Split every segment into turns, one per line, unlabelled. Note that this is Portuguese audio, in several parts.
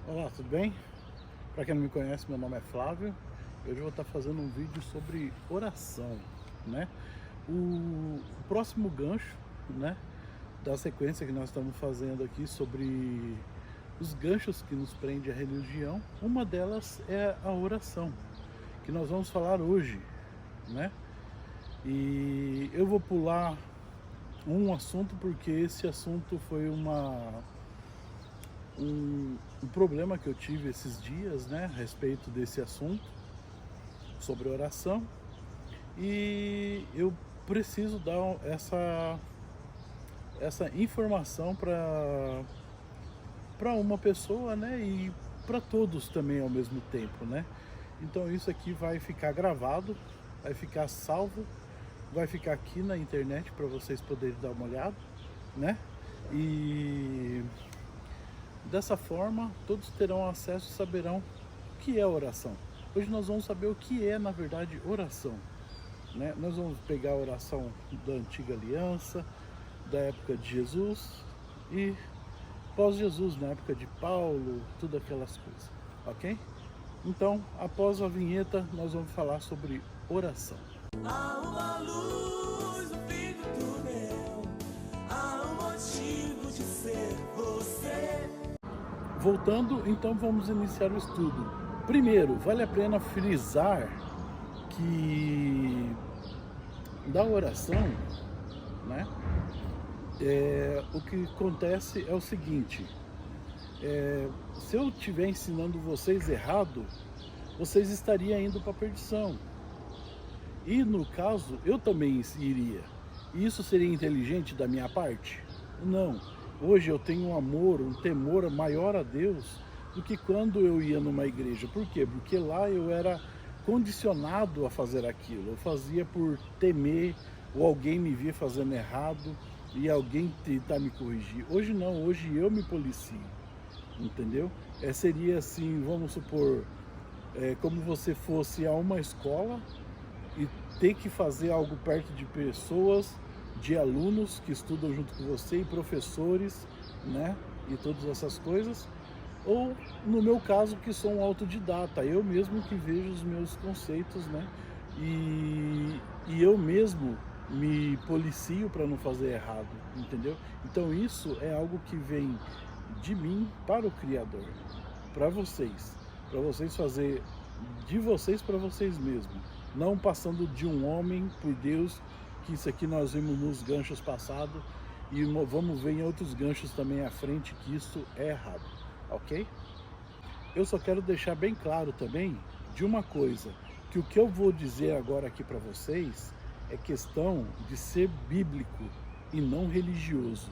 Olá, tudo bem? Para quem não me conhece, meu nome é Flávio. Hoje eu vou estar fazendo um vídeo sobre oração, né? O próximo gancho, né, da sequência que nós estamos fazendo aqui sobre os ganchos que nos prende à religião, uma delas é a oração, que nós vamos falar hoje, né? E eu vou pular um assunto porque esse assunto foi um problema que eu tive esses dias, né, a respeito desse assunto, sobre oração, e eu preciso dar essa informação para uma pessoa, né, e para todos também ao mesmo tempo, né. Então isso aqui vai ficar gravado, vai ficar salvo, vai ficar aqui na internet para vocês poderem dar uma olhada, né, e dessa forma, todos terão acesso e saberão o que é oração. Hoje nós vamos saber o que é, na verdade, oração, né? Nós vamos pegar a oração da antiga aliança, da época de Jesus e pós-Jesus, na época de Paulo, tudo aquelas coisas, ok? Então, após a vinheta, nós vamos falar sobre oração.
Há uma luz no fim do túnel, há um motivo de ser você.
Voltando, então vamos iniciar o estudo. Primeiro, vale a pena frisar que da oração, né, o que acontece é o seguinte, se eu estiver ensinando vocês errado, vocês estariam indo para a perdição. E no caso, eu também iria. E isso seria inteligente da minha parte? Não. Hoje eu tenho um amor, um temor maior a Deus do que quando eu ia numa igreja. Por quê? Porque lá eu era condicionado a fazer aquilo. Eu fazia por temer, ou alguém me via fazendo errado e alguém tentar me corrigir. Hoje não, hoje eu me policio, entendeu? Seria assim, vamos supor, como você fosse a uma escola e ter que fazer algo perto de pessoas, de alunos que estudam junto com você e professores, né, e todas essas coisas, ou no meu caso que sou um autodidata, eu mesmo que vejo os meus conceitos, né, e eu mesmo me policio para não fazer errado, entendeu? Então isso é algo que vem de mim para o Criador, para vocês fazer de vocês para vocês mesmos, não passando de um homem por Deus, que isso aqui nós vimos nos ganchos passados e vamos ver em outros ganchos também à frente que isso é errado, ok? Eu só quero deixar bem claro também de uma coisa, que o que eu vou dizer agora aqui para vocês é questão de ser bíblico e não religioso,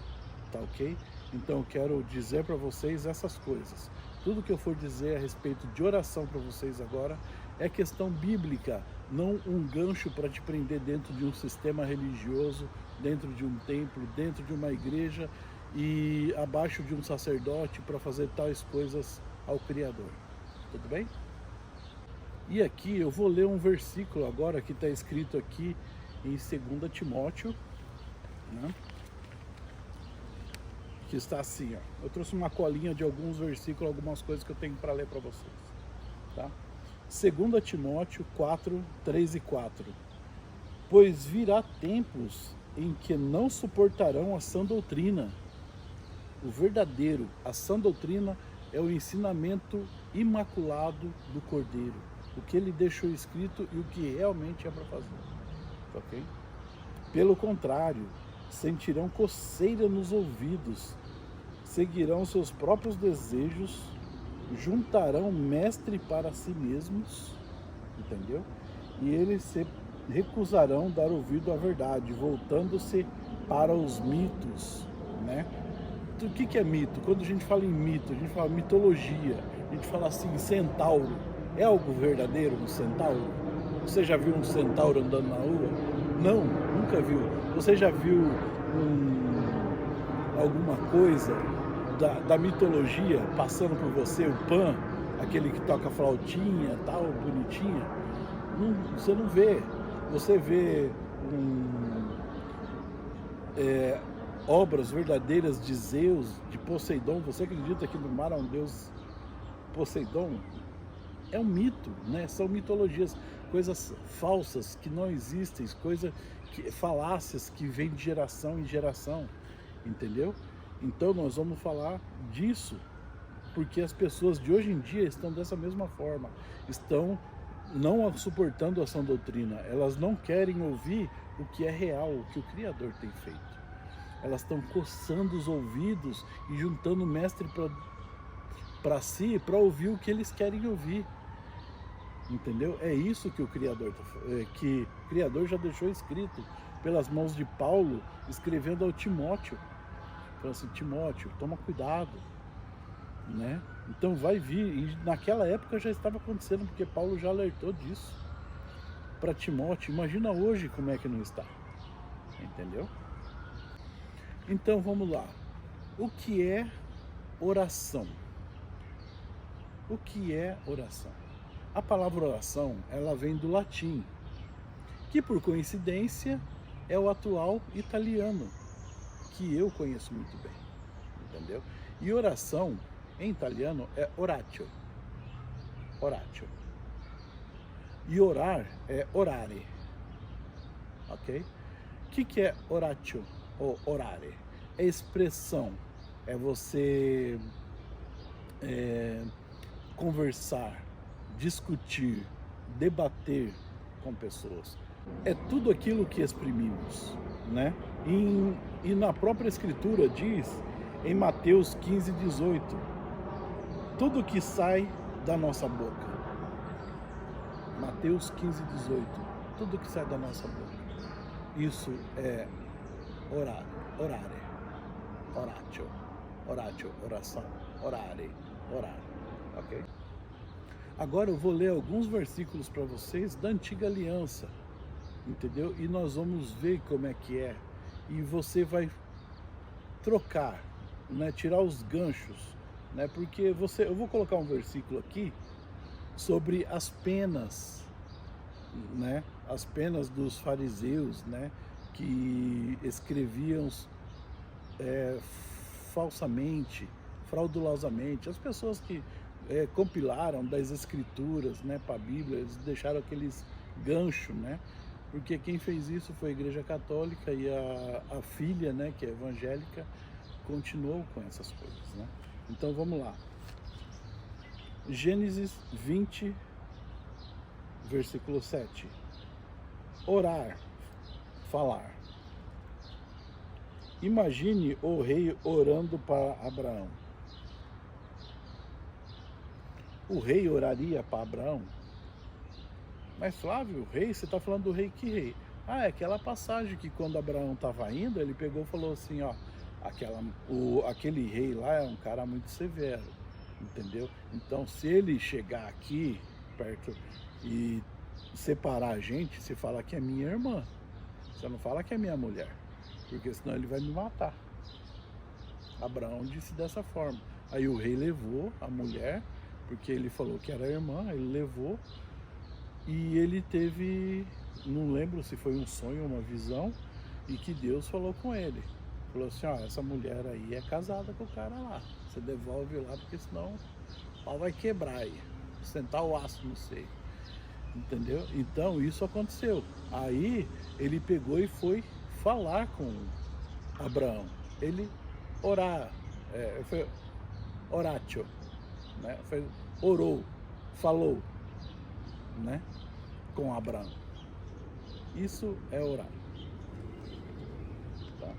tá ok? Então eu quero dizer para vocês essas coisas. Tudo que eu for dizer a respeito de oração para vocês agora é questão bíblica, não um gancho para te prender dentro de um sistema religioso, dentro de um templo, dentro de uma igreja e abaixo de um sacerdote para fazer tais coisas ao Criador. Tudo bem? E aqui eu vou ler um versículo agora que está escrito aqui em 2 Timóteo, né? Que está assim, ó. Eu trouxe uma colinha de alguns versículos, algumas coisas que eu tenho para ler para vocês, tá? 2 Timóteo 4, 3 e 4. Pois virá tempos em que não suportarão a sã doutrina. O verdadeiro, a sã doutrina é o ensinamento imaculado do Cordeiro, o que ele deixou escrito e o que realmente é para fazer, ok? Pelo contrário, sentirão coceira nos ouvidos, seguirão seus próprios desejos, juntarão mestre para si mesmos, entendeu? E eles se recusarão dar ouvido à verdade, voltando-se para os mitos, né? O que é mito? Quando a gente fala em mito, a gente fala mitologia, a gente fala assim, centauro. É algo verdadeiro um centauro? Você já viu um centauro andando na rua? Não, nunca viu. Você já viu alguma coisa da mitologia passando por você, o Pan, aquele que toca flautinha, tal, bonitinha? Não, você não vê. Você vê obras verdadeiras de Zeus, de Poseidon. Você acredita que no mar há um Deus Poseidon é um mito, né? São mitologias, coisas falsas que não existem, falácias que vêm de geração em geração, entendeu? Então nós vamos falar disso, porque as pessoas de hoje em dia estão dessa mesma forma, estão não suportando a sã doutrina, elas não querem ouvir o que é real, o que o Criador tem feito. Elas estão coçando os ouvidos e juntando mestre para si, para ouvir o que eles querem ouvir. Entendeu? É isso que o Criador já deixou escrito pelas mãos de Paulo, escrevendo ao Timóteo. Falando assim, Timóteo, toma cuidado, né? Então vai vir, e naquela época já estava acontecendo, porque Paulo já alertou disso para Timóteo. Imagina hoje como é que não está, entendeu? Então vamos lá. O que é oração? O que é oração? A palavra oração, ela vem do latim, que por coincidência é o atual italiano, que eu conheço muito bem, entendeu? E oração, em italiano, é oratio. Oratio. E orar é orare. Ok? O que é oratio ou orare? É expressão, é você conversar, discutir, debater com pessoas. É tudo aquilo que exprimimos, né? E na própria Escritura diz, em Mateus 15:18, tudo que sai da nossa boca. Mateus 15:18, tudo que sai da nossa boca. Isso é orar, orare, oratio, oratio, oração, orare, orar, ok? Agora eu vou ler alguns versículos para vocês da Antiga Aliança, entendeu? E nós vamos ver como é que é. E você vai trocar, né? Tirar os ganchos, né? Porque eu vou colocar um versículo aqui sobre as penas, né? As penas dos fariseus, né? Que escreviam falsamente, fraudulosamente. As pessoas que compilaram das escrituras, né, para a Bíblia, eles deixaram aqueles ganchos, né? Porque quem fez isso foi a Igreja Católica e a filha, né, que é evangélica, continuou com essas coisas, né? Então vamos lá. Gênesis 20, versículo 7. Orar, falar. Imagine o rei orando para Abraão. O rei oraria para Abraão? Mas Flávio, o rei, você está falando do rei, que rei? Ah, é aquela passagem que quando Abraão estava indo, ele pegou e falou assim, ó, aquele rei lá é um cara muito severo, entendeu? Então se ele chegar aqui perto e separar a gente, você fala que é minha irmã, você não fala que é minha mulher, porque senão ele vai me matar. Abraão disse dessa forma. Aí o rei levou a mulher, porque ele falou que era irmã, ele levou, e ele teve, não lembro se foi um sonho ou uma visão, e que Deus falou com ele. Falou assim, ó, essa mulher aí é casada com o cara lá, você devolve lá, porque senão o pau vai quebrar aí, sentar o aço no seio, entendeu? Então isso aconteceu. Aí ele pegou e foi falar com Abraão, ele foi oratio, né? Orou, falou, né, com Abraão. Isso é orar. Tá?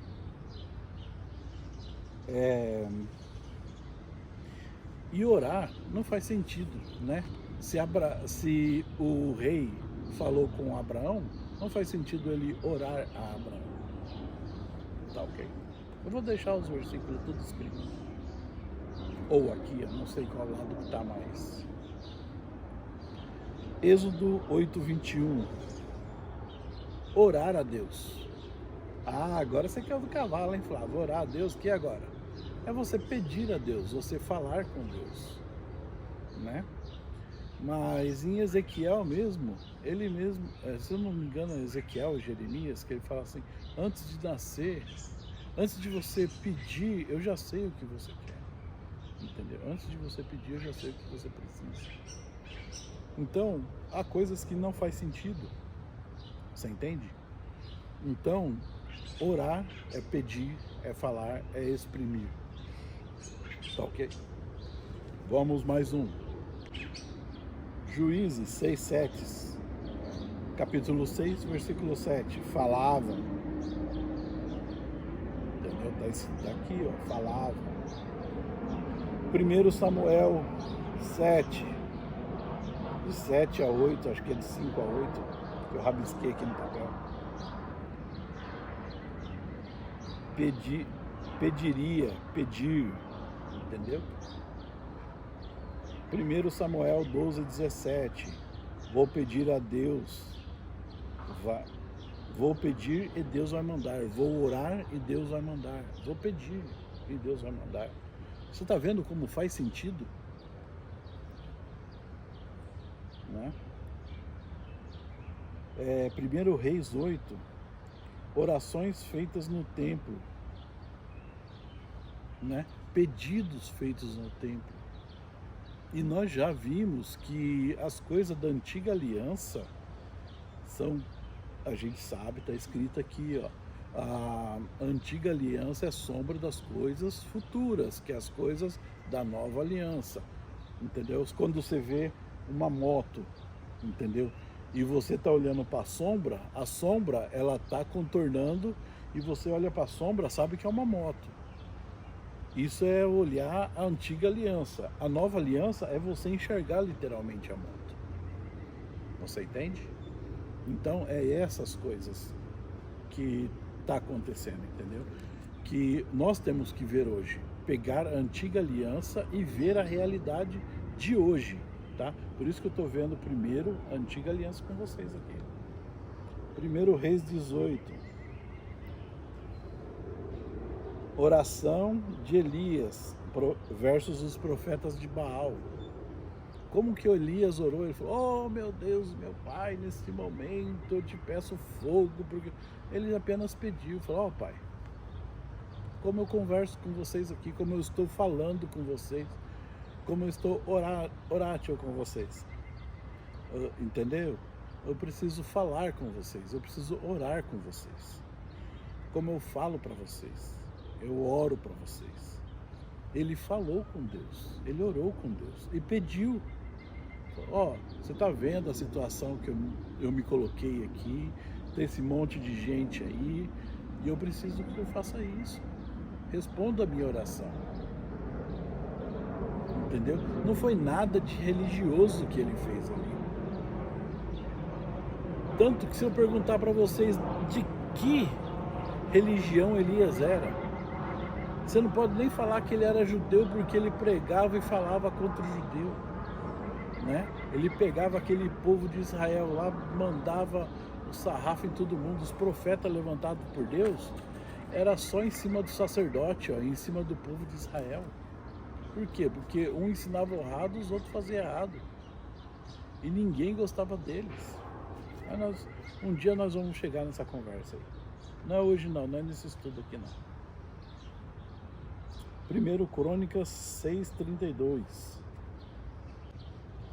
E orar não faz sentido, né? Se o rei falou com Abraão, não faz sentido ele orar a Abraão. Tá ok? Eu vou deixar os versículos tudo escritos. Ou aqui, eu não sei qual lado que está mais. Êxodo 8:21. Orar a Deus. Ah, agora você quer o do cavalo, hein, Flávio? Orar a Deus, que agora? É você pedir a Deus, você falar com Deus, né? Mas em Ezequiel mesmo, ele mesmo, se eu não me engano, é Ezequiel ou Jeremias, que ele fala assim, antes de nascer, antes de você pedir, eu já sei o que você quer. entendeu? Antes de você pedir, eu já sei o que você precisa. Então, há coisas que não faz sentido, você entende? Então, orar é pedir, é falar, é exprimir. Tá ok? Vamos mais um. Juízes 6:7. Capítulo 6, versículo 7. Falavam. Entendeu? Tá aqui, ó. Falavam. 1 Samuel 7. De 7 a 8, acho que é de 5 a 8. Que eu rabisquei aqui no papel. Pedir, entendeu? 1 Samuel 12:17. Vou pedir a Deus, vou pedir e Deus vai mandar. Vou orar e Deus vai mandar. Vou pedir e Deus vai mandar. Você está vendo como faz sentido? Né? 1 Reis 8. Orações feitas no templo, né? Pedidos feitos no templo. E nós já vimos que as coisas da antiga aliança são, a gente sabe, está escrito aqui, ó, a antiga aliança é sombra das coisas futuras, que é as coisas da nova aliança, entendeu? Quando você vê uma moto, entendeu? E você está olhando para a sombra ela está contornando e você olha para a sombra, sabe que é uma moto. Isso é olhar a antiga aliança. A nova aliança é você enxergar literalmente a moto. Você entende? Então é essas coisas que está acontecendo, entendeu? Que nós temos que ver hoje. Pegar a antiga aliança e ver a realidade de hoje. Tá? Por isso que eu estou vendo primeiro a antiga aliança com vocês aqui. 1 Reis 18. Oração de Elias versus os profetas de Baal. Como que Elias orou? Ele falou: oh meu Deus, meu pai, nesse momento eu te peço fogo, porque ele apenas pediu, falou: ó pai, como eu converso com vocês aqui, como eu estou falando com vocês, como eu estou orátil com vocês, entendeu? Eu preciso falar com vocês, eu preciso orar com vocês, como eu falo para vocês, eu oro para vocês. Ele falou com Deus, ele orou com Deus e pediu: ó, você está vendo a situação que eu me coloquei aqui, tem esse monte de gente aí, e eu preciso que eu faça isso, responda a minha oração. Entendeu? Não foi nada de religioso que ele fez ali. Tanto que se eu perguntar para vocês de que religião Elias era, você não pode nem falar que ele era judeu, porque ele pregava e falava contra o judeu, né? Ele pegava aquele povo de Israel lá, mandava o sarrafo em todo mundo. Os profetas levantados por Deus era só em cima do sacerdote, ó, em cima do povo de Israel. Por quê? Porque um ensinava errado, os outros faziam errado. E ninguém gostava deles. Mas um dia nós vamos chegar nessa conversa aí. Não é hoje não, não é nesse estudo aqui não. 1 Crônicas 6:32.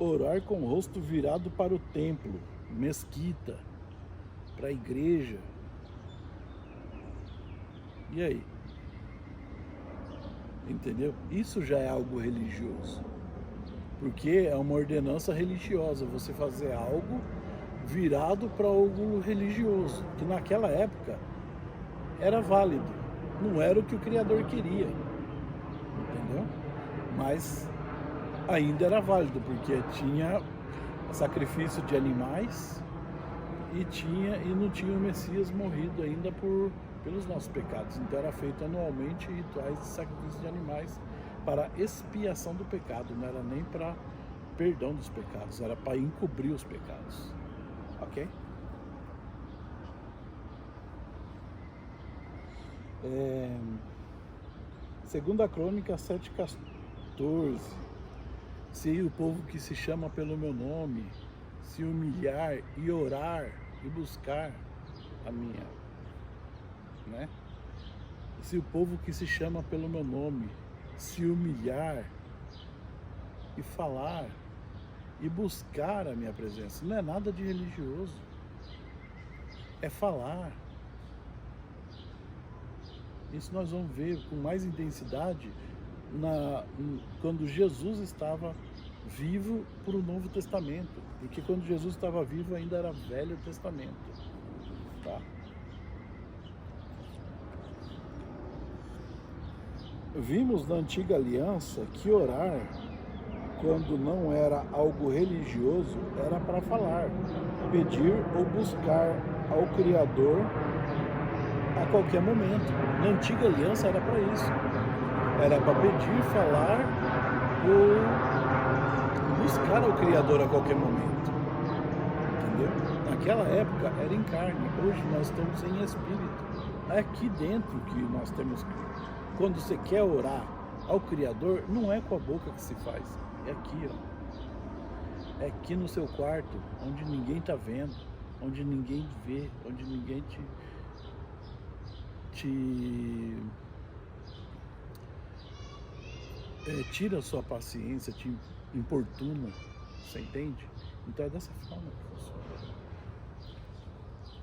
Orar com o rosto virado para o templo, mesquita, para a igreja. E aí? Entendeu? Isso já é algo religioso, porque é uma ordenança religiosa, você fazer algo virado para algo religioso, que naquela época era válido, não era o que o Criador queria, entendeu? Mas ainda era válido, porque tinha sacrifício de animais e não tinha o Messias morrido ainda pelos nossos pecados. Então era feito anualmente rituais de sacrifício de animais para expiação do pecado, não era nem para perdão dos pecados, era para encobrir os pecados. Ok? Segunda Crônica 7:14. Se o povo que se chama pelo meu nome se humilhar e orar e buscar a minha, né? Se o povo que se chama pelo meu nome se humilhar e falar e buscar a minha presença. Não é nada de religioso. É falar. Isso nós vamos ver com mais intensidade quando Jesus estava vivo para o Novo Testamento. Porque quando Jesus estava vivo ainda era Velho Testamento. Tá? Vimos na Antiga Aliança que orar, quando não era algo religioso, era para falar, pedir ou buscar ao Criador a qualquer momento. Na Antiga Aliança era para isso. Era para pedir, falar ou buscar ao Criador a qualquer momento. Entendeu? Naquela época era em carne, hoje nós estamos em espírito. É aqui dentro que nós temos que... Quando você quer orar ao Criador, não é com a boca que se faz. É aqui, ó. É aqui no seu quarto, onde ninguém está vendo, onde ninguém vê, onde ninguém tira a sua paciência, te importuna. Você entende? Então é dessa forma que funciona.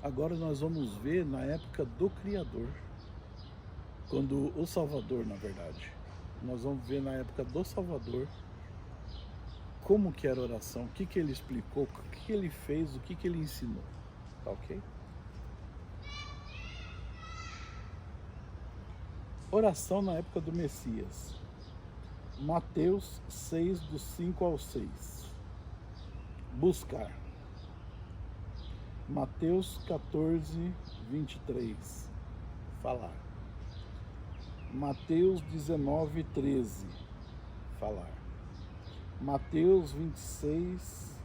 Agora nós vamos ver na época do Criador. Quando o Salvador, na verdade, nós vamos ver na época do Salvador como que era a oração, o que que ele explicou, o que que ele fez, o que que ele ensinou, tá ok? Oração na época do Messias. Mateus 6, do 5 ao 6. Buscar. Mateus 14, 23. Falar. Mateus 19, 13, falar. Mateus 26,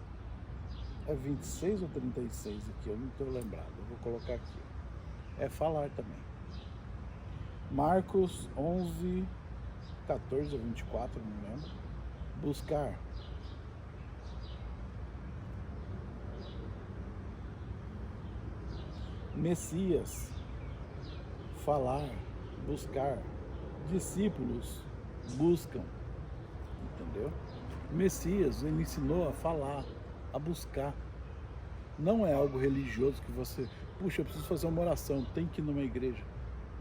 é 26 ou 36 aqui? Eu não estou lembrado, eu vou colocar aqui. É falar também. Marcos 11, 14 ou 24, não lembro. Buscar. Messias, falar, buscar. Discípulos buscam, entendeu? Messias, ele ensinou a falar, a buscar. Não é algo religioso que você, puxa, eu preciso fazer uma oração, tem que ir numa igreja.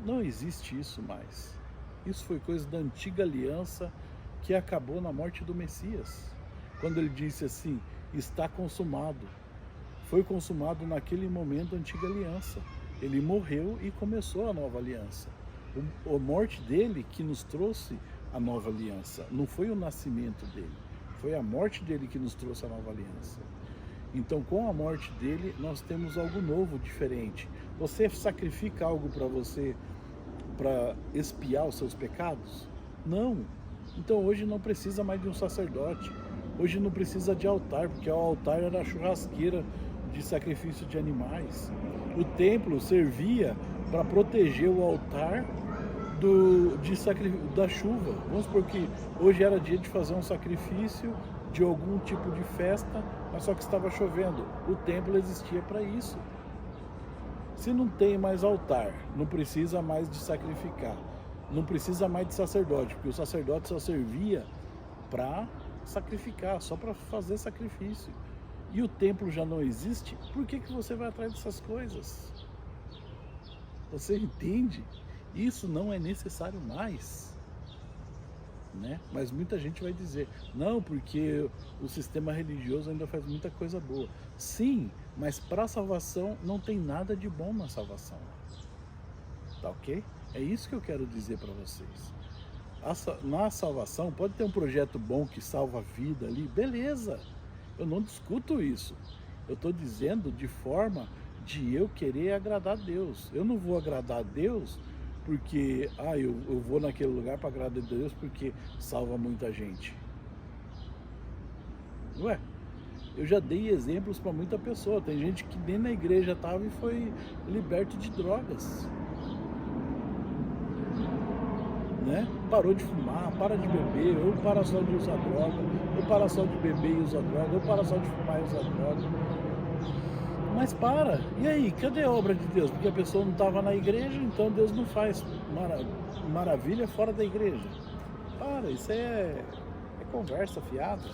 Não existe isso mais. Isso foi coisa da Antiga Aliança que acabou na morte do Messias. Quando ele disse assim, está consumado. Foi consumado naquele momento da Antiga Aliança. Ele morreu e começou a nova aliança. A morte dele que nos trouxe a nova aliança. Não foi o nascimento dele. Foi a morte dele que nos trouxe a nova aliança. Então, com a morte dele, nós temos algo novo, diferente. Você sacrifica algo para você, para expiar os seus pecados? Não. Então, hoje não precisa mais de um sacerdote. Hoje não precisa de altar, porque o altar era a churrasqueira de sacrifício de animais. O templo servia para proteger o altar da chuva. Vamos supor que hoje era dia de fazer um sacrifício de algum tipo de festa, mas só que estava chovendo. O templo existia para isso. Se não tem mais altar, não precisa mais de sacrificar, não precisa mais de sacerdote, porque o sacerdote só servia para sacrificar, só para fazer sacrifício. E o templo já não existe, por que você vai atrás dessas coisas? Você entende? Isso não é necessário mais, né? Mas muita gente vai dizer, não, porque o sistema religioso ainda faz muita coisa boa. Sim, mas para a salvação não tem nada de bom na salvação. Tá ok? É isso que eu quero dizer para vocês. Na salvação pode ter um projeto bom que salva a vida ali, beleza. Eu não discuto isso. Eu estou dizendo de forma de eu querer agradar a Deus. Eu não vou agradar a Deus porque eu vou naquele lugar para agradar a Deus porque salva muita gente. Ué, eu já dei exemplos para muita pessoa. Tem gente que nem na igreja estava e foi liberto de drogas. Né? Parou de fumar, para de beber, ou para só de usar droga, ou para só de beber e usar droga, ou para só de fumar e usar droga. Mas para, e aí, cadê a obra de Deus? Porque a pessoa não estava na igreja, então Deus não faz maravilha fora da igreja. Para, isso é conversa fiada.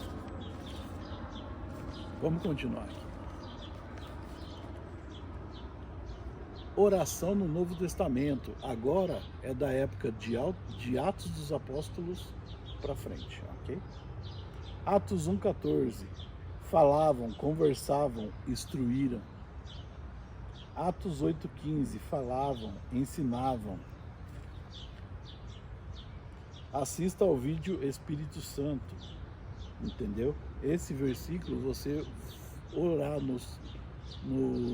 Vamos continuar aqui. Oração no Novo Testamento. Agora é da época de Atos dos Apóstolos para frente, ok? Atos 1,14. Falavam, conversavam, instruíram. Atos 8,15. Falavam, ensinavam. Assista ao vídeo Espírito Santo, entendeu? Esse versículo, você orar no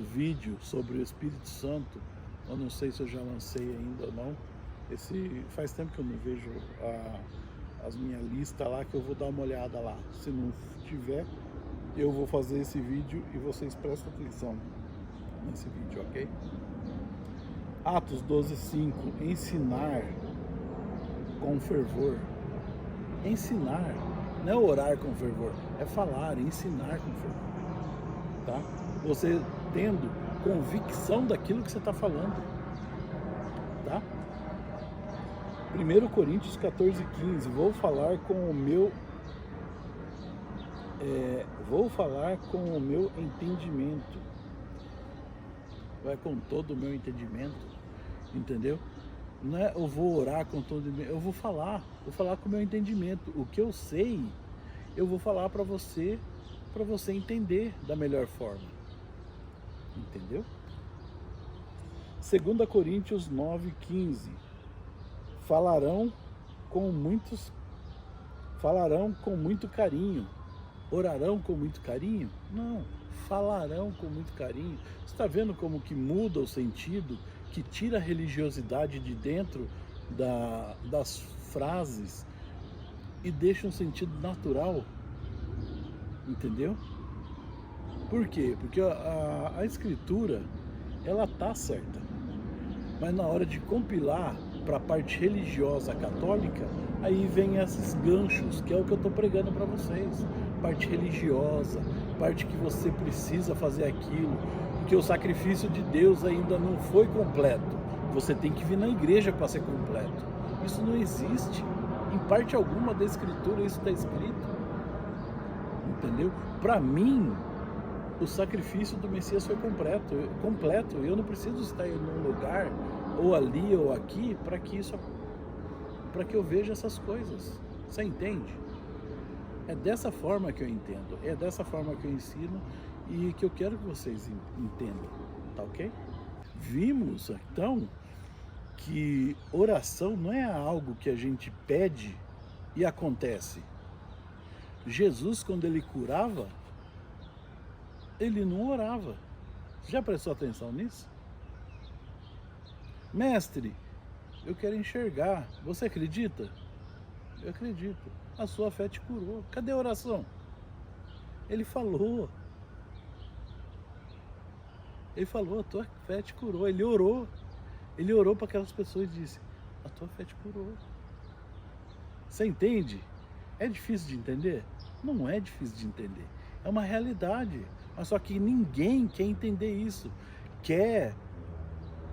vídeo sobre o Espírito Santo, eu não sei se eu já lancei ainda ou não. Faz tempo que eu não vejo as minhas listas lá, que eu vou dar uma olhada lá. Se não tiver, eu vou fazer esse vídeo e vocês prestem atenção nesse vídeo, ok? Atos 12,5. Ensinar com fervor. Ensinar, não é orar com fervor, é falar, ensinar com fervor, tá? Você tendo convicção daquilo que você está falando, tá? 1 Coríntios 14,15. Vou falar com o meu entendimento. Vai com todo o meu entendimento, entendeu? Não é eu vou orar com todo o meu, eu vou falar com o meu entendimento. O que eu sei, eu vou falar para você entender da melhor forma. Entendeu? 2 Coríntios 9,15. Falarão com muito carinho. Orarão com muito carinho? Não, falarão com muito carinho. Você está vendo como que muda o sentido, que tira a religiosidade de dentro das frases e deixa um sentido natural? Entendeu? Por quê? Porque a escritura, ela tá certa, mas na hora de compilar para a parte religiosa católica, aí vem esses ganchos, que é o que eu estou pregando para vocês. Parte religiosa, parte que você precisa fazer aquilo, porque o sacrifício de Deus ainda não foi completo. Você tem que vir na igreja para ser completo. Isso não existe. Em parte alguma da escritura isso está escrito. Entendeu? Para mim, o sacrifício do Messias foi completo. Eu não preciso estar em um lugar, ou ali ou aqui, para que eu veja essas coisas. Você entende? É dessa forma que eu entendo, é dessa forma que eu ensino e que eu quero que vocês entendam, tá ok? Vimos, então, que oração não é algo que a gente pede e acontece. Jesus, quando ele curava, ele não orava. Já prestou atenção nisso? Mestre, eu quero enxergar. Você acredita? Eu acredito. A sua fé te curou. Cadê a oração? Ele falou. A tua fé te curou. Ele orou. Ele orou para aquelas pessoas e disse: a tua fé te curou. Você entende? É difícil de entender? Não é difícil de entender. É uma realidade. Mas só que ninguém quer entender isso. Quer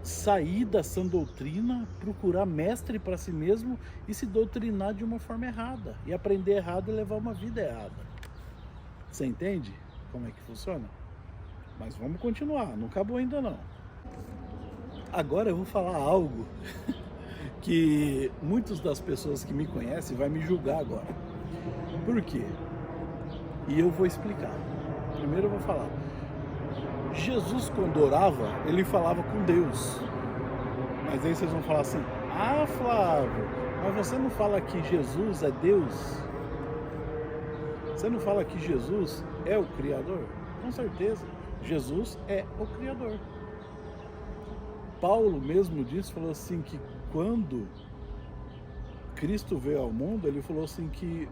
sair da sã doutrina, procurar mestre para si mesmo e se doutrinar de uma forma errada. E aprender errado e levar uma vida errada. Você entende como é que funciona? Mas vamos continuar, não acabou ainda não. Agora eu vou falar algo que muitas das pessoas que me conhecem vai me julgar agora. Por quê? E eu vou explicar. Primeiro eu vou falar. Jesus, quando orava, ele falava com Deus. Mas aí vocês vão falar assim: ah, Flávio, mas você não fala que Jesus é Deus? Você não fala que Jesus é o Criador? Com certeza, Jesus é o Criador. Paulo mesmo disse, falou assim, que quando Cristo veio ao mundo, ele falou assim que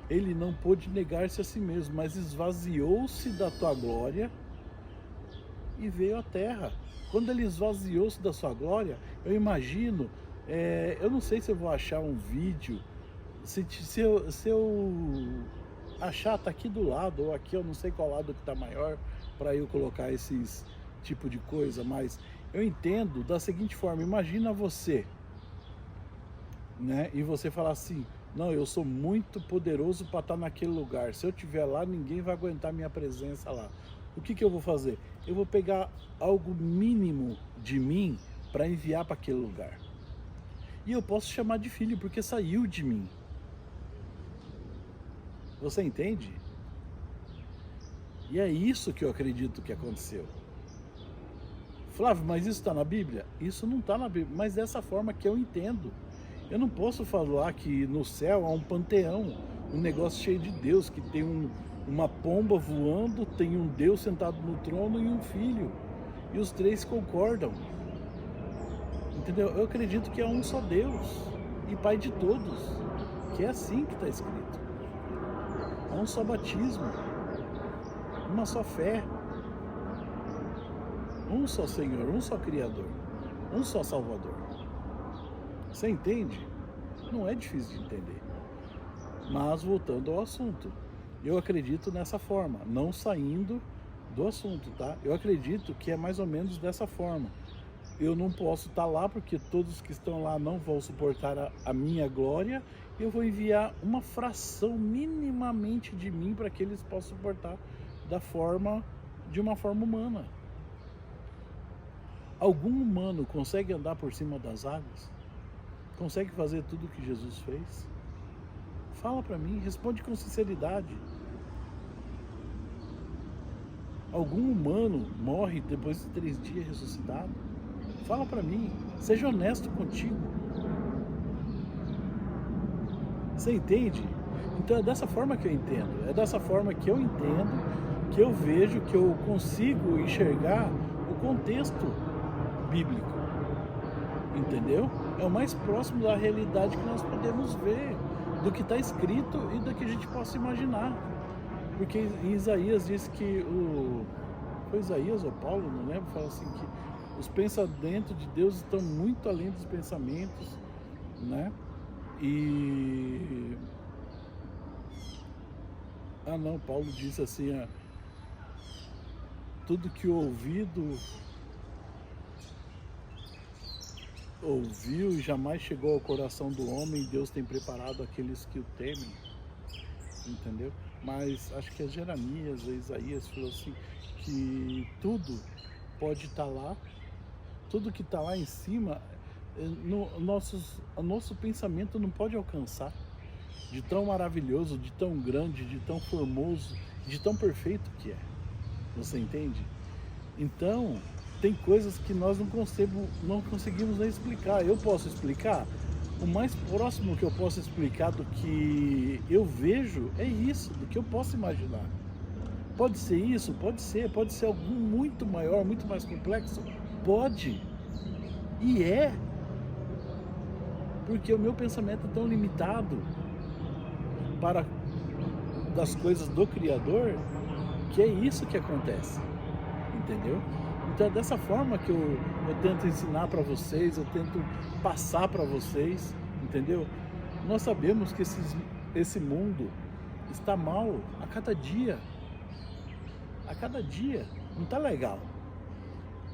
ele não pôde negar-se a si mesmo, mas esvaziou-se da tua glória e veio à terra. Quando ele esvaziou-se da sua glória, eu imagino, eu não sei se eu vou achar um vídeo, se eu achar, tá aqui do lado, ou aqui, eu não sei qual lado que tá maior, para eu colocar esses tipo de coisa, mas eu entendo da seguinte forma: imagina você né? E você falar assim, não, eu sou muito poderoso para estar naquele lugar. Se eu estiver lá, ninguém vai aguentar minha presença lá. O que eu vou fazer? Eu vou pegar algo mínimo de mim para enviar para aquele lugar. E eu posso chamar de filho porque saiu de mim. Você entende? E é isso que eu acredito que aconteceu. Flávio, mas isso está na Bíblia? Isso não está na Bíblia, mas dessa forma que eu entendo. Eu não posso falar que no céu há um panteão, um negócio cheio de Deus, que tem uma pomba voando, tem um Deus sentado no trono e um filho. E os três concordam. Entendeu? Eu acredito que é um só Deus e Pai de todos. Que é assim que está escrito. Há um só batismo, uma só fé, um só Senhor, um só Criador, um só Salvador. Você entende? Não é difícil de entender. Mas voltando ao assunto, eu acredito nessa forma, não saindo do assunto, tá? Eu acredito que é mais ou menos dessa forma. Eu não posso estar lá porque todos que estão lá não vão suportar a minha glória. Eu vou enviar uma fração minimamente de mim para que eles possam suportar de uma forma humana. Algum humano consegue andar por cima das águas? Consegue fazer tudo o que Jesus fez? Fala para mim, responde com sinceridade. Algum humano morre depois de 3 dias ressuscitado? Fala para mim, seja honesto contigo. Você entende? Então é dessa forma que eu entendo. É dessa forma que eu entendo, que eu vejo, que eu consigo enxergar o contexto bíblico. Entendeu? É o mais próximo da realidade que nós podemos ver, do que está escrito e do que a gente possa imaginar. Porque em Isaías diz que foi Isaías ou Paulo, não lembro, fala assim que os pensamentos de Deus estão muito além dos pensamentos, né? E Paulo disse assim, tudo que o ouvido ouviu e jamais chegou ao coração do homem, Deus tem preparado aqueles que o temem, entendeu? Mas acho que é Jeremias, Isaías falou assim, que tudo pode estar lá, tudo que está lá em cima, o nosso pensamento não pode alcançar, de tão maravilhoso, de tão grande, de tão formoso, de tão perfeito que é. Você entende? Então, tem coisas que nós não conseguimos nem explicar. Eu posso explicar? O mais próximo que eu posso explicar do que eu vejo é isso, do que eu posso imaginar. Pode ser isso? Pode ser algo muito maior, muito mais complexo? Pode. E é. Porque o meu pensamento é tão limitado para das coisas do Criador, que é isso que acontece. Entendeu? Então é dessa forma que eu tento ensinar para vocês, eu tento passar para vocês, entendeu? Nós sabemos que esse mundo está mal a cada dia. A cada dia. Não está legal.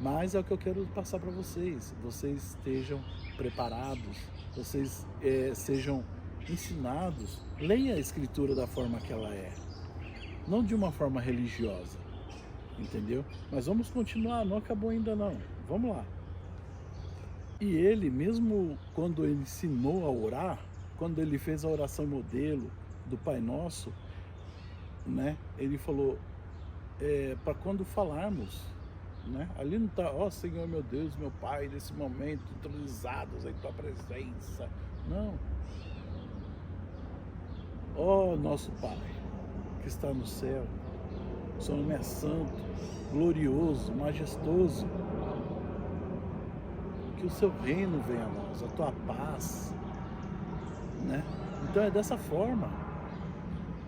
Mas é o que eu quero passar para vocês. Vocês estejam preparados, vocês sejam ensinados. Leia a Escritura da forma que ela é. Não de uma forma religiosa. Entendeu? Mas vamos continuar, não acabou ainda não. Vamos lá. E ele, mesmo quando ele ensinou a orar, quando ele fez a oração modelo do Pai Nosso, né? Ele falou, para quando falarmos, né? Ali não está, ó Senhor meu Deus, meu Pai, nesse momento, entronizados em tua presença. Não. Ó nosso Pai, que está no céu, o seu nome é santo, glorioso, majestoso. Que o seu reino venha a nós, a tua paz, né? Então é dessa forma.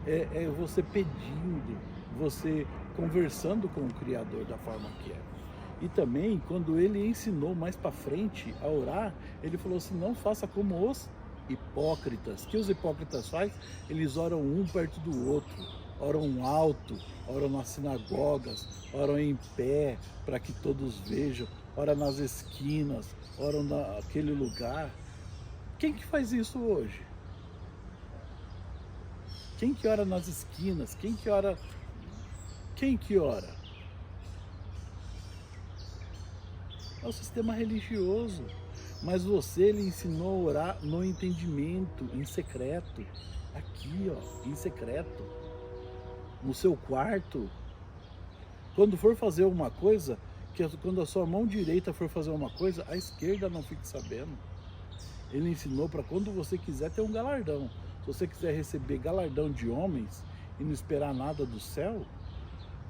É você pedindo, você conversando com o Criador da forma que é. E também, quando ele ensinou mais para frente a orar, ele falou assim, não faça como os hipócritas. O que os hipócritas fazem? Eles oram um perto do outro. Oram alto, oram nas sinagogas, oram em pé para que todos vejam, oram nas esquinas, oram naquele lugar. Quem que faz isso hoje? Quem que ora nas esquinas? Quem que ora? É o sistema religioso. Mas você lhe ensinou a orar no entendimento, em secreto. Aqui, ó, em secreto. No seu quarto. Quando for fazer alguma coisa, quando a sua mão direita for fazer uma coisa, a esquerda não fique sabendo. Ele ensinou para quando você quiser ter um galardão. Se você quiser receber galardão de homens e não esperar nada do céu,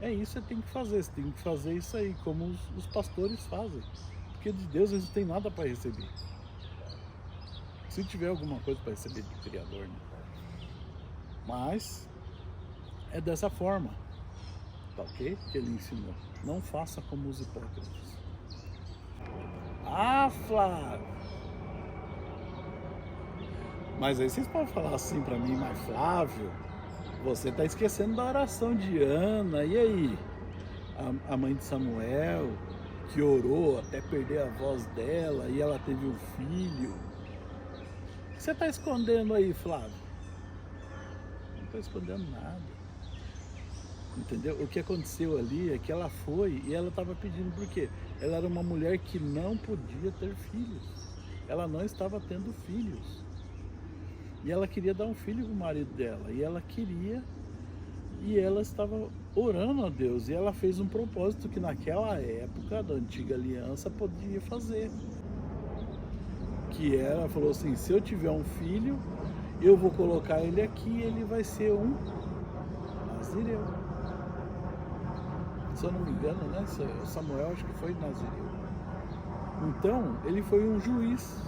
é isso que você tem que fazer. Você tem que fazer isso aí, como os pastores fazem. Porque de Deus eles não têm nada para receber. Se tiver alguma coisa para receber do Criador, né? Mas é dessa forma, tá ok? Que ele ensinou. Não faça como os hipócritas. Ah, Flávio! Mas aí vocês podem falar assim para mim, mas Flávio, você tá esquecendo da oração de Ana. E aí? A mãe de Samuel, que orou até perder a voz dela e ela teve um filho. O que você está escondendo aí, Flávio? Não estou escondendo nada. Entendeu? O que aconteceu ali é que ela foi e ela estava pedindo por quê? Ela era uma mulher que não podia ter filhos. Ela não estava tendo filhos. E ela queria dar um filho para o marido dela. E ela queria... E ela estava orando a Deus. E ela fez um propósito que naquela época da antiga aliança podia fazer. Que ela falou assim, se eu tiver um filho, eu vou colocar ele aqui e ele vai ser um nazireu. Se eu não me engano, né? Samuel acho que foi nazireu. Então, ele foi um juiz.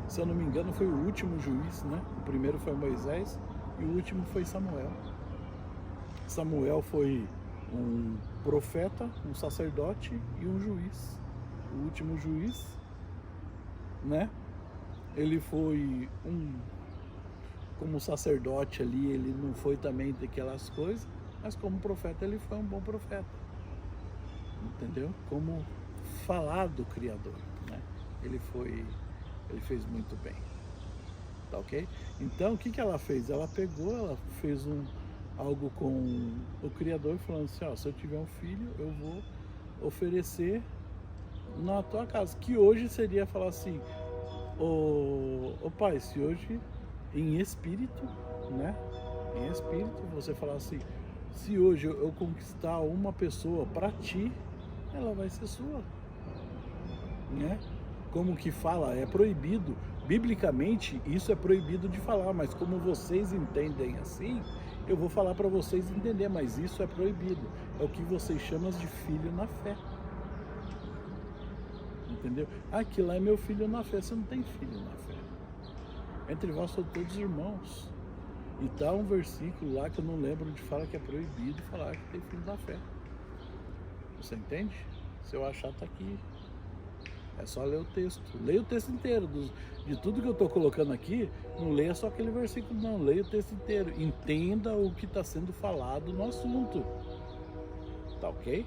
Se eu não me engano, foi o último juiz, né? O primeiro foi Moisés e o último foi Samuel. Samuel foi um profeta, um sacerdote e um juiz. O último juiz, né? Ele foi como sacerdote ali, ele não foi também daquelas coisas, mas como profeta ele foi um bom profeta. Entendeu? Como falar do Criador, né? Ele fez muito bem. Tá ok? Então, o que ela fez? Ela fez algo com o Criador, falando assim, ó, se eu tiver um filho, eu vou oferecer na tua casa. Que hoje seria falar assim, ô pai, se hoje, em espírito, né? Em espírito, você falar assim, se hoje eu conquistar uma pessoa para ti, ela vai ser sua. Né? Como que fala, é proibido. Biblicamente, isso é proibido de falar, mas como vocês entendem assim, eu vou falar para vocês entender, mas isso é proibido. É o que vocês chamam de filho na fé. Entendeu? Aquilo é meu filho na fé. Você não tem filho na fé. Entre vós são todos irmãos. E tá um versículo lá que eu não lembro onde fala que é proibido falar que tem filho na fé. Você entende? Se eu achar, tá aqui. É só ler o texto. Leia o texto inteiro. De tudo que eu estou colocando aqui, não leia só aquele versículo, não. Leia o texto inteiro. Entenda o que está sendo falado no assunto. Tá ok?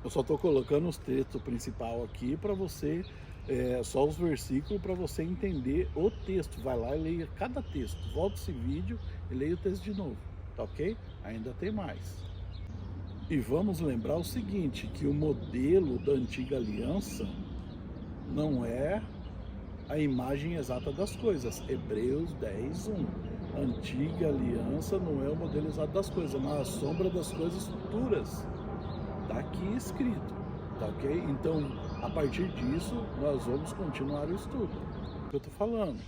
Eu só estou colocando os textos principal aqui para você, só os versículos para você entender o texto. Vai lá e leia cada texto. Volta esse vídeo e leia o texto de novo. Tá ok? Ainda tem mais. E vamos lembrar o seguinte, que o modelo da antiga aliança não é a imagem exata das coisas. Hebreus 10:1. A antiga aliança não é o modelo exato das coisas, mas a sombra das coisas futuras. Está aqui escrito, tá ok? Então, a partir disso, nós vamos continuar o estudo. O que eu estou falando.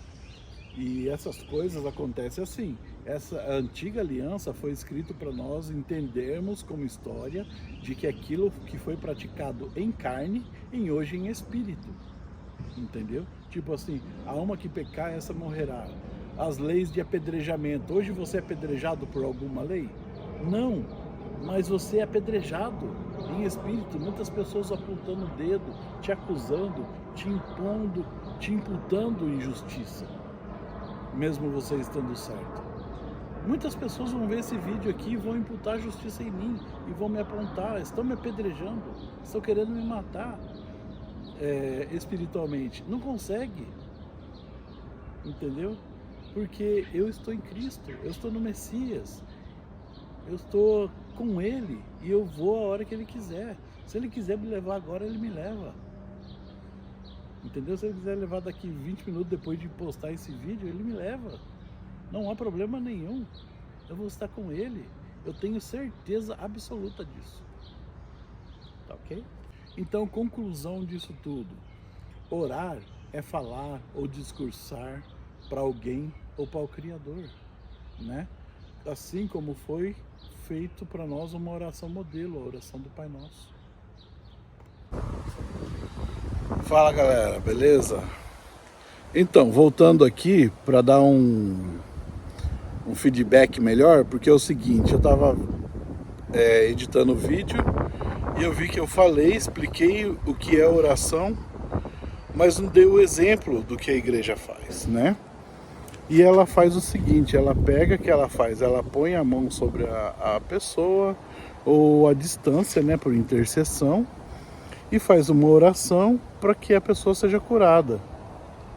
E essas coisas acontecem assim. Essa antiga aliança foi escrito para nós entendermos como história de que aquilo que foi praticado em carne, hoje em espírito. Entendeu? Tipo assim, a alma que pecar, essa morrerá. As leis de apedrejamento. Hoje você é apedrejado por alguma lei? Não, mas você é apedrejado em espírito. Muitas pessoas apontando o dedo, te acusando, te impondo, te imputando injustiça. Mesmo você estando certo. Muitas pessoas vão ver esse vídeo aqui e vão imputar justiça em mim e vão me apontar, estão me apedrejando, estão querendo me matar. espiritualmente. Não consegue, entendeu? Porque eu estou em Cristo, eu estou no Messias, eu estou com Ele e eu vou a hora que Ele quiser. Se Ele quiser me levar agora, Ele me leva. Entendeu? Se Ele quiser levar daqui 20 minutos depois de postar esse vídeo, Ele me leva. Não há problema nenhum. Eu vou estar com Ele. Eu tenho certeza absoluta disso. Tá ok? Então, conclusão disso tudo. Orar é falar ou discursar para alguém ou para o Criador, né? Assim como foi feito para nós uma oração modelo, a oração do Pai Nosso. Fala galera, beleza? Então, voltando aqui para dar um feedback melhor, porque é o seguinte, eu estava editando o vídeo e eu vi que eu falei, expliquei o que é oração, mas não dei o exemplo do que a igreja faz, né? E ela faz o seguinte, ela pega, ela põe a mão sobre a pessoa ou a distância, né, por intercessão, e faz uma oração para que a pessoa seja curada,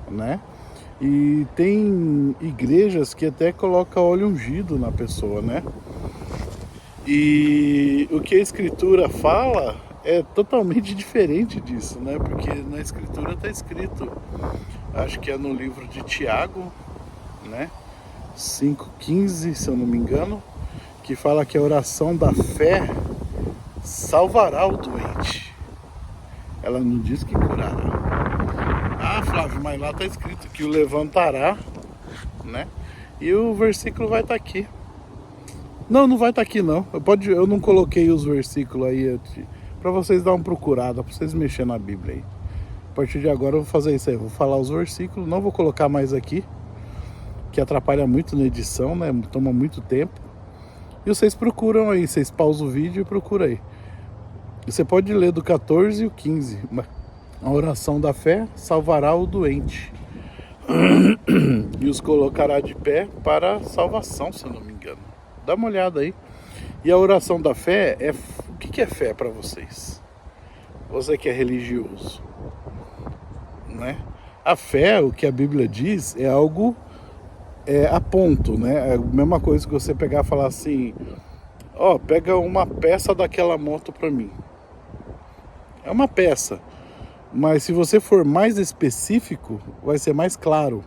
né? E tem igrejas que até colocam óleo ungido na pessoa, né? E o que a Escritura fala é totalmente diferente disso, né? Porque na Escritura está escrito, acho que é no livro de Tiago, né? 5,15, se eu não me engano, que fala que a oração da fé salvará o doente. Ela não diz que curará. Ah, Flávio, mas lá está escrito que o levantará, né? E o versículo vai estar aqui. Não vai estar aqui não. Eu não coloquei os versículos aí para vocês dar uma procurada, para vocês mexerem na Bíblia aí. A partir de agora eu vou fazer isso aí, vou falar os versículos, não vou colocar mais aqui, que atrapalha muito na edição, né? Toma muito tempo. E vocês procuram aí, vocês pausam o vídeo e procuram aí. E você pode ler do 14 e o 15. A oração da fé salvará o doente e os colocará de pé para a salvação, se eu não me engano. Dá uma olhada aí. E a oração da fé o que é fé para vocês? Você que é religioso, né? A fé, o que a Bíblia diz, é algo a ponto, né? É a mesma coisa que você pegar e falar assim, pega uma peça daquela moto para mim. É uma peça, mas se você for mais específico, vai ser mais claro,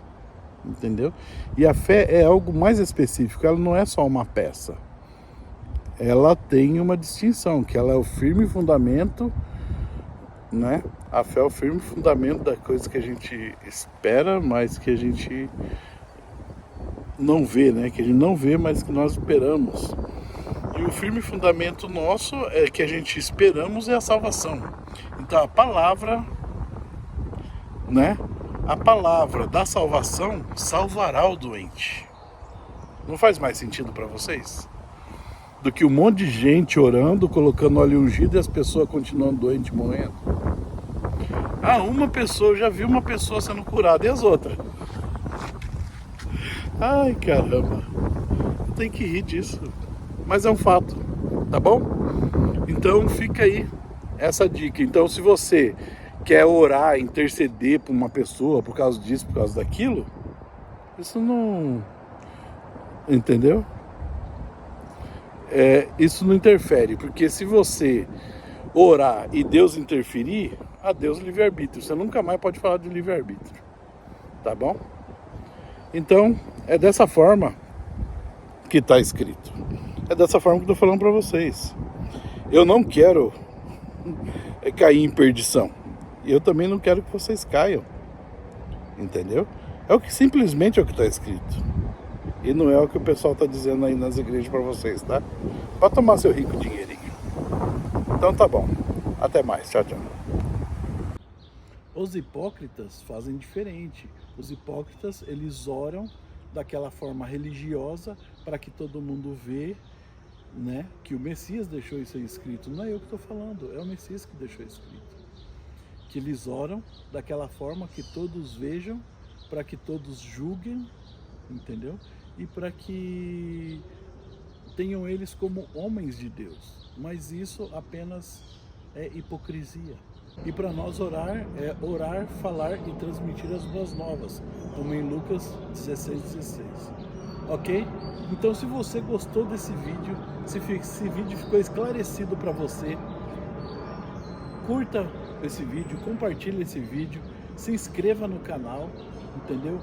entendeu? E a fé é algo mais específico, ela não é só uma peça. Ela tem uma distinção, que ela é o firme fundamento, né? A fé é o firme fundamento da coisa que a gente espera, mas que a gente não vê, né? Que a gente não vê, mas que nós esperamos. E o firme fundamento nosso é que a gente esperamos é a salvação. Então a palavra, né? A palavra da salvação salvará o doente. Não faz mais sentido para vocês? Do que um monte de gente orando, colocando óleo ungido e as pessoas continuando doentes, morrendo. Uma pessoa, eu já vi uma pessoa sendo curada, e as outras? Ai, caramba. Eu tenho que rir disso. Mas é um fato, tá bom? Então fica aí essa dica. Então se você quer orar, interceder por uma pessoa por causa disso, por causa daquilo, isso não... Entendeu? Isso não interfere, porque se você orar e Deus interferir, adeus livre-arbítrio. Você nunca mais pode falar de livre-arbítrio, tá bom? Então, é dessa forma que está escrito. É dessa forma que eu estou falando para vocês. Eu não quero cair em perdição. E eu também não quero que vocês caiam. Entendeu? Simplesmente é o que está escrito. E não é o que o pessoal está dizendo aí nas igrejas para vocês, tá? Para tomar seu rico dinheirinho. Então tá bom. Até mais. Tchau, tchau. Os hipócritas fazem diferente. Os hipócritas, eles oram daquela forma religiosa para que todo mundo vê, né, que o Messias deixou isso aí escrito. Não é eu que estou falando, é o Messias que deixou escrito. Que eles oram daquela forma que todos vejam, para que todos julguem, entendeu? E para que tenham eles como homens de Deus. Mas isso apenas é hipocrisia. E para nós orar é orar, falar e transmitir as boas novas, como em Lucas 16:16. Ok? Então, se você gostou desse vídeo, se esse vídeo ficou esclarecido para você, curta esse vídeo, compartilhe esse vídeo, se inscreva no canal, entendeu?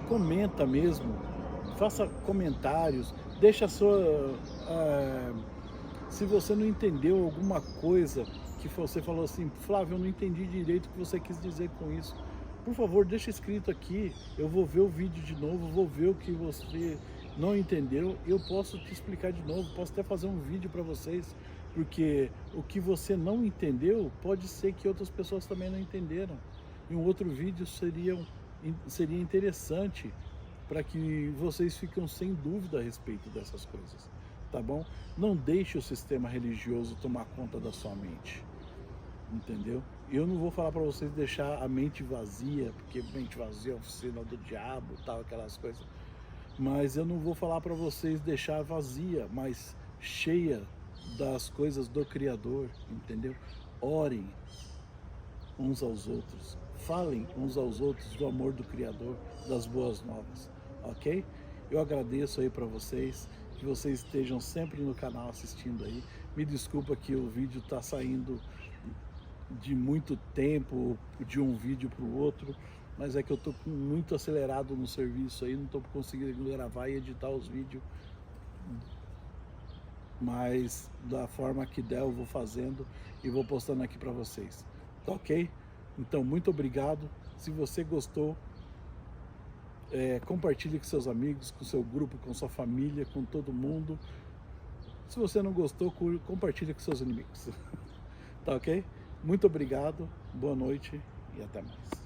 Comenta mesmo, faça comentários, deixa a sua... se você não entendeu alguma coisa que você falou assim, Flávio, eu não entendi direito o que você quis dizer com isso, por favor, deixa escrito aqui, eu vou ver o vídeo de novo, vou ver o que você não entendeu, eu posso te explicar de novo, posso até fazer um vídeo para vocês, porque o que você não entendeu, pode ser que outras pessoas também não entenderam. E um outro vídeo seria interessante para que vocês fiquem sem dúvida a respeito dessas coisas, tá bom? Não deixe o sistema religioso tomar conta da sua mente, entendeu? Eu não vou falar para vocês deixar a mente vazia, porque mente vazia é oficina do diabo, tal, aquelas coisas. Mas eu não vou falar para vocês deixar vazia, mas cheia das coisas do Criador, entendeu? Orem uns aos outros, falem uns aos outros do amor do Criador, das boas novas, ok? Eu agradeço aí para vocês, que vocês estejam sempre no canal assistindo aí. Me desculpa que o vídeo está saindo de muito tempo, de um vídeo para o outro, mas é que eu estou muito acelerado no serviço aí, não estou conseguindo gravar e editar os vídeos, mas da forma que der eu vou fazendo e vou postando aqui para vocês, tá ok? Então, muito obrigado. Se você gostou, compartilhe com seus amigos, com seu grupo, com sua família, com todo mundo. Se você não gostou, compartilhe com seus inimigos. Tá ok? Muito obrigado, boa noite e até mais.